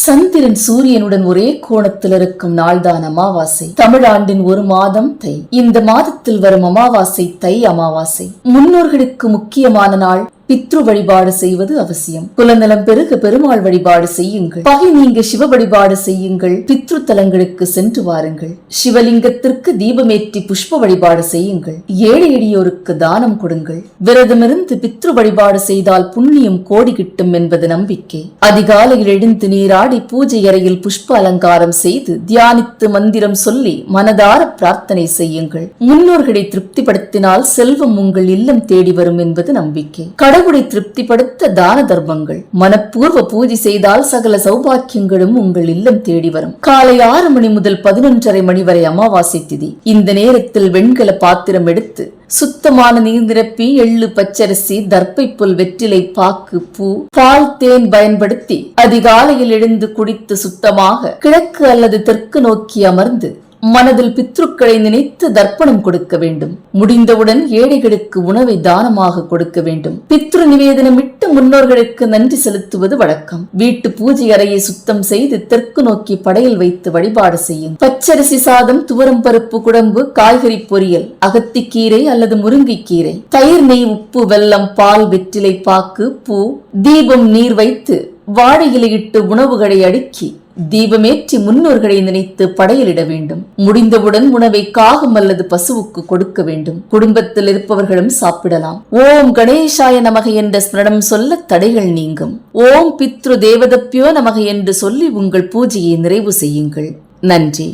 சந்திரன் சூரியனுடன் ஒரே கோணத்தில் இருக்கும் நாள்தான் அமாவாசை. தமிழாண்டின் ஒரு மாதம் தை. இந்த மாதத்தில் வரும் அமாவாசை தை அமாவாசை. முன்னோர்களுக்கு முக்கியமான நாள். பித்ரு வழிபாடு செய்வது அவசியம். குலநலம் பெருக பெருமாள் வழிபாடு செய்யுங்கள். பகை நீங்க சிவ வழிபாடு செய்யுங்கள். பித்ரு தலங்களுக்கு சென்று வாருங்கள். சிவலிங்கத்திற்கு தீபமேற்றி புஷ்ப வழிபாடு செய்யுங்கள். ஏழை எளியோருக்கு தானம் கொடுங்கள். விரதமிருந்து பித்ரு வழிபாடு செய்தால் புண்ணியம் கோடி கிட்டும் என்பது நம்பிக்கை. அதிகாலையில் எழுந்து நீராடி பூஜை அறையில் புஷ்ப அலங்காரம் செய்து தியானித்து மந்திரம் சொல்லி மனதார பிரார்த்தனை செய்யுங்கள். முன்னோர்களை திருப்திப்படுத்தினால் செல்வம் உங்கள் இல்லம் தேடி வரும் என்பது நம்பிக்கை. கடவுளை திருப்திப்படுத்த தான தர்மங்கள். மனப்பூர்வ பூஜை செய்தால் சகல சௌபாக்கியங்களும் உங்கள் இல்லம் தேடி வரும். காலை 6 மணி முதல் 11:30 மணி வரை அமாவாசை திதி. இந்த நேரத்தில் வெண்கல பாத்திரம் எடுத்து சுத்தமான நீர் நிரப்பி எள்ளு, பச்சரிசி, தர்ப்பை புல், வெற்றிலை பாக்கு, பூ, பால், தேன் பயன்படுத்தி அதிகாலையில் எழுந்து குடித்து சுத்தமாக கிழக்கு அல்லது தெற்கு நோக்கி அமர்ந்து மனதில் பித்ருக்களை நினைத்து தர்ப்பணம் கொடுக்க வேண்டும். முடிந்தவுடன் ஏழைகளுக்கு உணவை தானமாக கொடுக்க வேண்டும். பித்ரு நிவேதனமிட்டு முன்னோர்களுக்கு நன்றி செலுத்துவது வழக்கம். வீட்டு பூஜை அறையை சுத்தம் செய்து தெற்கு நோக்கி படையல் வைத்து வழிபாடு செய்யும். பச்சரிசி சாதம், துவரம் பருப்பு குழம்பு, காய்கறி பொரியல், அகத்திக்கீரை அல்லது முருங்கைக்கீரை, தயிர், நெய், உப்பு, வெல்லம், பால், வெற்றிலை பாக்கு, பூ, தீபம், நீர் வைத்து வாழை இலையிட்டு உணவுகளை அடுக்கி தீபமேற்றி முன்னோர்களை நினைத்து படையலிட வேண்டும். முடிந்தவுடன் உணவை காகம் அல்லது பசுவுக்கு கொடுக்க வேண்டும். குடும்பத்தில் இருப்பவர்களும் சாப்பிடலாம். ஓம் கணேசாய நமக என்ற ஸ்மரணம் சொல்ல தடைகள் நீங்கும். ஓம் பித்ரு தேவதப்பியோ நமக என்று சொல்லி உங்கள் பூஜையை நிறைவு செய்யுங்கள். நன்றி.